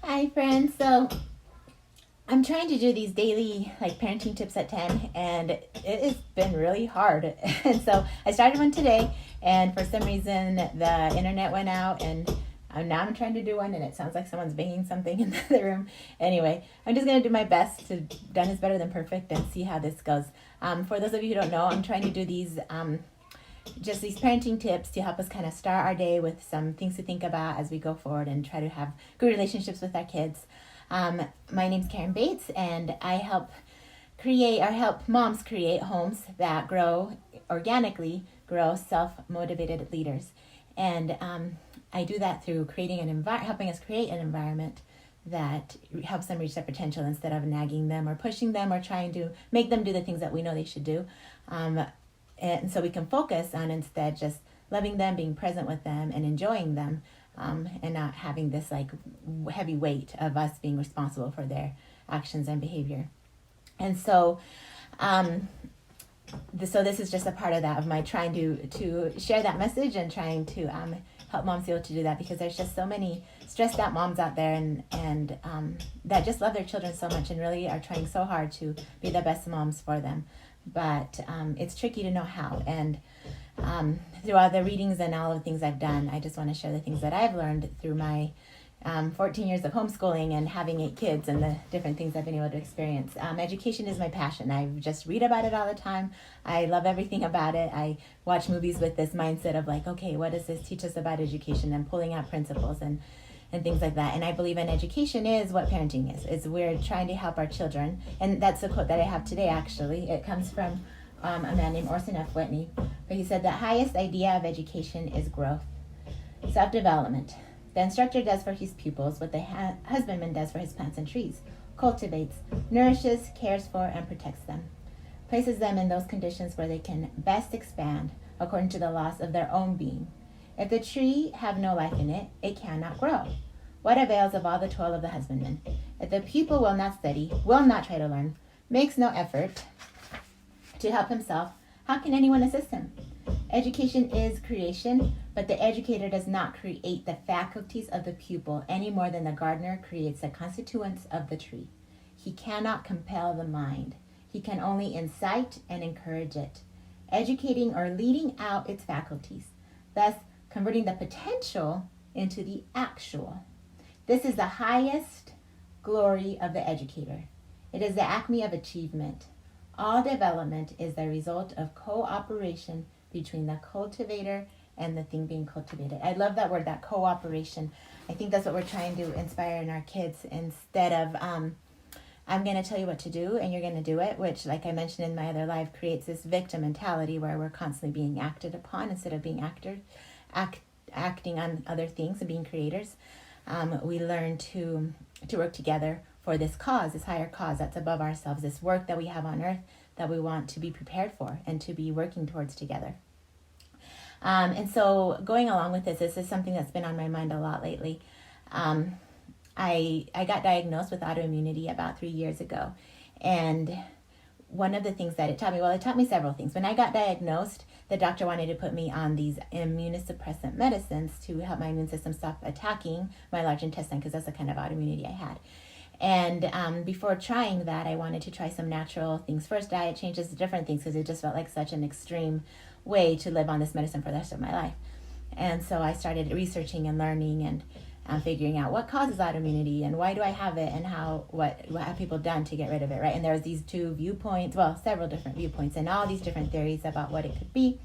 Hi, friends. So I'm trying to do these daily parenting tips at 10, and it has been really hard. And so I started one today, and for some reason the internet went out, and now I'm trying to do one, and it sounds like someone's banging something in the other room. Anyway, I'm just going to do my best. Done is better than perfect, and see how this goes. For those of you who don't know, I'm trying to do these just these parenting tips to help us kind of start our day with some things to think about as we go forward and try to have good relationships with our kids. My name's Karen Bates, and I help moms create homes that organically grow self-motivated leaders. And I do that through helping us create an environment that helps them reach their potential instead of nagging them or pushing them or trying to make them do the things that we know they should do. And so we can focus on instead just loving them, being present with them, and enjoying them, and not having this heavy weight of us being responsible for their actions and behavior. And so, this is just a part of that, of my trying to share that message and trying to help moms be able to do that, because there's just so many stressed out moms out there and that just love their children so much and really are trying so hard to be the best moms for them. But it's tricky to know how. And through all the readings and all of the things I've done, I just want to share the things that I've learned through my 14 years of homeschooling and having 8 kids and the different things I've been able to experience. Education is my passion. I just read about it all the time. I love everything about it. I watch movies with this mindset of okay, what does this teach us about education, and pulling out principles and things like that. And I believe in education is what parenting is. We're trying to help our children. And that's the quote that I have today, actually. It comes from a man named Orson F. Whitney. But he said, the highest idea of education is growth, self-development. The instructor does for his pupils what the husbandman does for his plants and trees: cultivates, nourishes, cares for, and protects them. Places them in those conditions where they can best expand according to the laws of their own being. If the tree have no life in it, it cannot grow. What avails of all the toil of the husbandman? If the pupil will not study, will not try to learn, makes no effort to help himself, how can anyone assist him? Education is creation, but the educator does not create the faculties of the pupil any more than the gardener creates the constituents of the tree. He cannot compel the mind. He can only incite and encourage it, educating or leading out its faculties, thus converting the potential into the actual. This is the highest glory of the educator. It is the acme of achievement. All development is the result of cooperation between the cultivator and the thing being cultivated. I love that word, that cooperation. I think that's what we're trying to inspire in our kids, instead of I'm going to tell you what to do and you're going to do it, which, like I mentioned in my other live, creates this victim mentality where we're constantly being acted upon instead of being acting on other things and being creators. We learn to work together for this cause, this higher cause that's above ourselves, this work that we have on earth that we want to be prepared for and to be working towards together. And so going along with this is something that's been on my mind a lot lately. I got diagnosed with autoimmunity about 3 years ago. And one of the things that it taught me several things. When I got diagnosed, the doctor wanted to put me on these immunosuppressant medicines to help my immune system stop attacking my large intestine, because that's the kind of autoimmunity I had. And before trying that, I wanted to try some natural things first, diet changes, different things, because it just felt like such an extreme way to live on this medicine for the rest of my life. And so I started researching and learning and figuring out what causes autoimmunity and why do I have it, and what have people done to get rid of it, right? And there was these several different viewpoints and all these different theories about what it could be.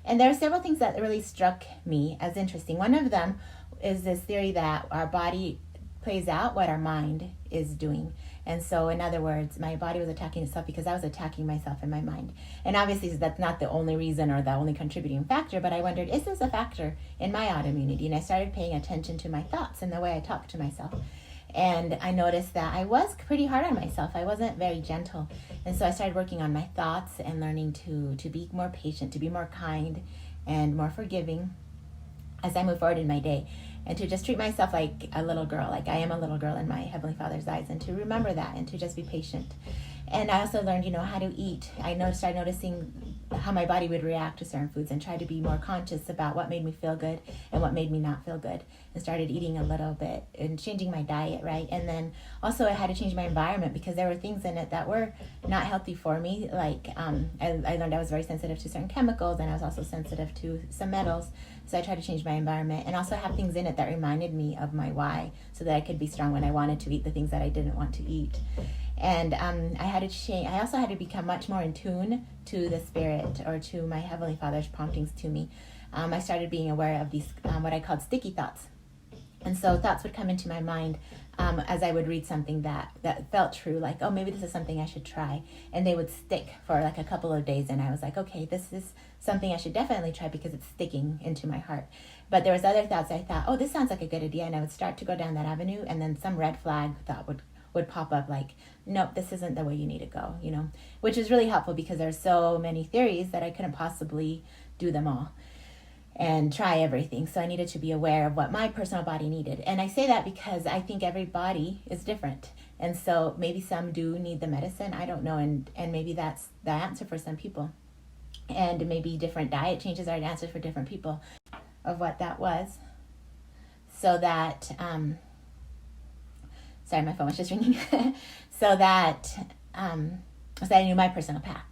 And there are several things that really struck me as interesting. One of them is this theory that our body plays out what our mind is doing. And so, in other words, my body was attacking itself because I was attacking myself in my mind. And obviously that's not the only reason or the only contributing factor, but I wondered, is this a factor in my autoimmunity? And I started paying attention to my thoughts and the way I talk to myself. And I noticed that I was pretty hard on myself. I wasn't very gentle. And so I started working on my thoughts and learning to be more patient, to be more kind and more forgiving as I move forward in my day. And to just treat myself like a little girl, like I am a little girl in my Heavenly Father's eyes, and to remember that and to just be patient. And I also learned, how to eat. I started noticing how my body would react to certain foods and tried to be more conscious about what made me feel good and what made me not feel good, and started eating a little bit and changing my diet, right? And then also I had to change my environment because there were things in it that were not healthy for me. Like I learned I was very sensitive to certain chemicals, and I was also sensitive to some metals. So I tried to change my environment and also have things in it that reminded me of my why, so that I could be strong when I wanted to eat the things that I didn't want to eat. And I had to change. I also had to become much more in tune to the Spirit, or to my Heavenly Father's promptings to me. I started being aware of these, what I called sticky thoughts. And so thoughts would come into my mind as I would read something that felt true, like, oh, maybe this is something I should try. And they would stick for like a couple of days. And I was like, okay, this is something I should definitely try because it's sticking into my heart. But there was other thoughts I thought, oh, this sounds like a good idea. And I would start to go down that avenue. And then some red flag thought would pop up, like, nope, this isn't the way you need to go, which is really helpful because there's so many theories that I couldn't possibly do them all and try everything. So I needed to be aware of what my personal body needed. And I say that because I think every body is different. And so maybe some do need the medicine, I don't know, and maybe that's the answer for some people. And maybe different diet changes are an answer for different people of what that was. So that, sorry, my phone was just ringing. so that I knew my personal path.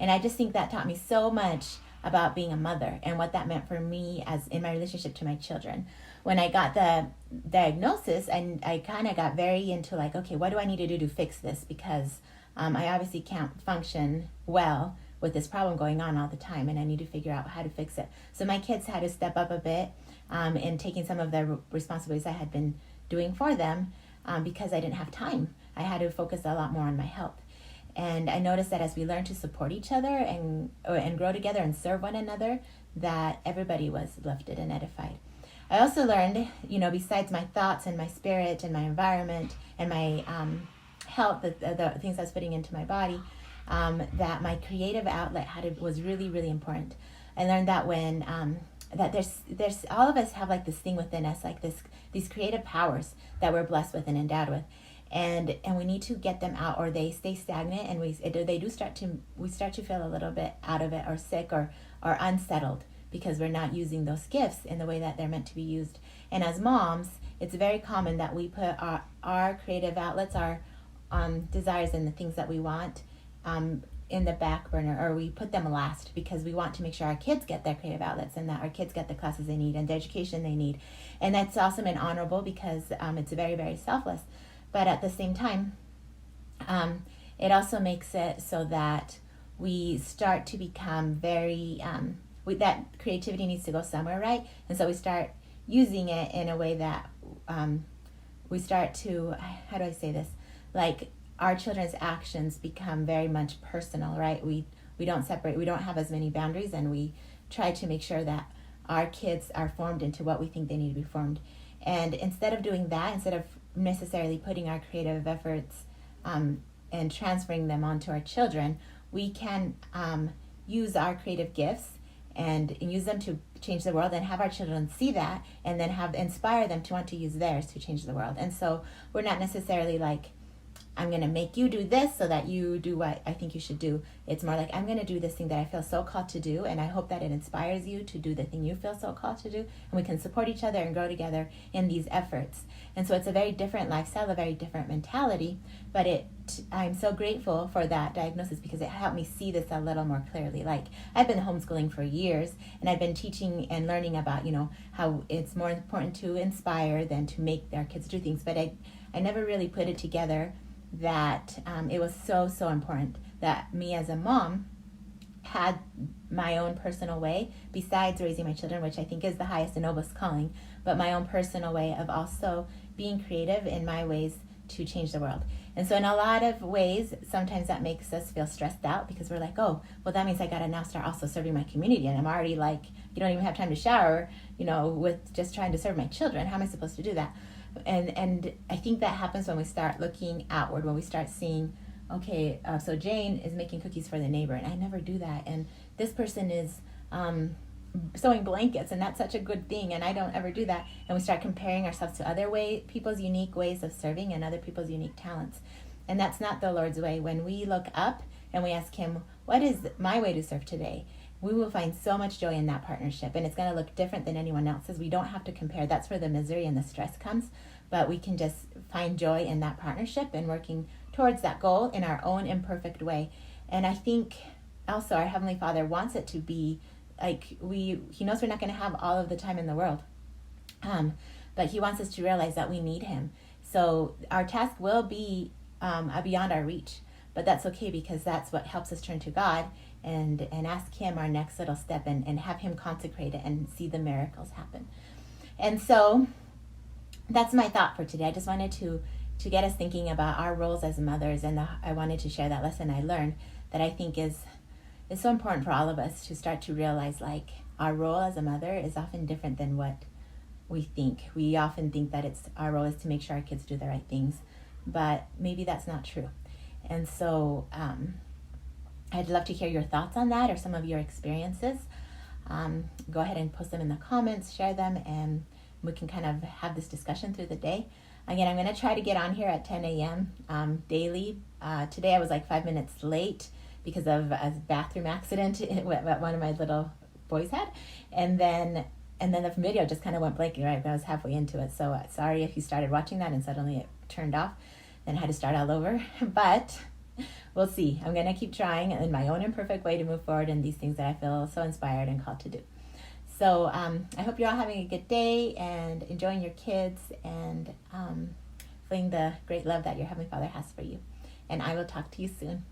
And I just think that taught me so much about being a mother and what that meant for me as in my relationship to my children. When I got the diagnosis, and I kind of got very into like, okay, what do I need to do to fix this? Because I obviously can't function well with this problem going on all the time, and I need to figure out how to fix it. So my kids had to step up a bit in taking some of the responsibilities I had been doing for them because I didn't have time. I had to focus a lot more on my health. And I noticed that as we learned to support each other and grow together and serve one another, that everybody was lifted and edified. I also learned, besides my thoughts and my spirit and my environment and my health, the things I was putting into my body, that my creative outlet was really, really important. I learned that when that there's all of us have like this thing within us, like these creative powers that we're blessed with and endowed with. And we need to get them out, or they stay stagnant, and we start to feel a little bit out of it, or sick, or unsettled, because we're not using those gifts in the way that they're meant to be used. And as moms, it's very common that we put our creative outlets, our desires and the things that we want in the back burner, or we put them last because we want to make sure our kids get their creative outlets and that our kids get the classes they need and the education they need. And that's awesome and honorable because it's very, very selfless. But at the same time, it also makes it so that we start to become very, that creativity needs to go somewhere, right? And so we start using it in a way that we start to, how do I say this? Like our children's actions become very much personal, right? We don't separate, we don't have as many boundaries, and we try to make sure that our kids are formed into what we think they need to be formed. And instead of doing that, instead of necessarily putting our creative efforts and transferring them onto our children, we can use our creative gifts and use them to change the world, and have our children see that, and then inspire them to want to use theirs to change the world. And so we're not necessarily like, I'm going to make you do this so that you do what I think you should do. It's more like, I'm going to do this thing that I feel so called to do, and I hope that it inspires you to do the thing you feel so called to do, and we can support each other and grow together in these efforts. And so it's a very different lifestyle, a very different mentality, but I'm so grateful for that diagnosis because it helped me see this a little more clearly. Like, I've been homeschooling for years, and I've been teaching and learning about, how it's more important to inspire than to make our kids do things, but I never really put it together that it was so important that me as a mom had my own personal way, besides raising my children, which I think is the highest and noblest calling, but my own personal way of also being creative in my ways to change the world. And so in a lot of ways, sometimes that makes us feel stressed out because we're like, oh, well, that means I got to now start also serving my community. And I'm already like, you don't even have time to shower, with just trying to serve my children. How am I supposed to do that? And I think that happens when we start looking outward, when we start seeing, okay, so Jane is making cookies for the neighbor, and I never do that. And this person is sewing blankets, and that's such a good thing, and I don't ever do that. And we start comparing ourselves to other people's unique ways of serving and other people's unique talents. And that's not the Lord's way. When we look up and we ask him, what is my way to serve today? We will find so much joy in that partnership, and it's going to look different than anyone else's. We don't have to compare. That's where the misery and the stress comes, but we can just find joy in that partnership and working towards that goal in our own imperfect way. And I think also our Heavenly Father wants it to be like he knows we're not going to have all of the time in the world, but he wants us to realize that we need him. So our task will be beyond our reach, but that's okay, because that's what helps us turn to God and ask him our next little step and have him consecrate it and see the miracles happen. And so that's my thought for today. I just wanted to get us thinking about our roles as mothers, and I wanted to share that lesson I learned that I think is so important for all of us to start to realize, like, our role as a mother is often different than what we think. We often think that our role is to make sure our kids do the right things, but maybe that's not true. And so I'd love to hear your thoughts on that or some of your experiences. Go ahead and post them in the comments, share them, and we can kind of have this discussion through the day. Again, I'm going to try to get on here at 10 a.m. Daily. Today I was like 5 minutes late because of a bathroom accident that one of my little boys had. And then the video just kind of went blank right when I was halfway into it. So sorry if you started watching that and suddenly it turned off. Then I had to start all over. But we'll see. I'm going to keep trying in my own imperfect way to move forward in these things that I feel so inspired and called to do. So I hope you're all having a good day and enjoying your kids and feeling the great love that your Heavenly Father has for you. And I will talk to you soon.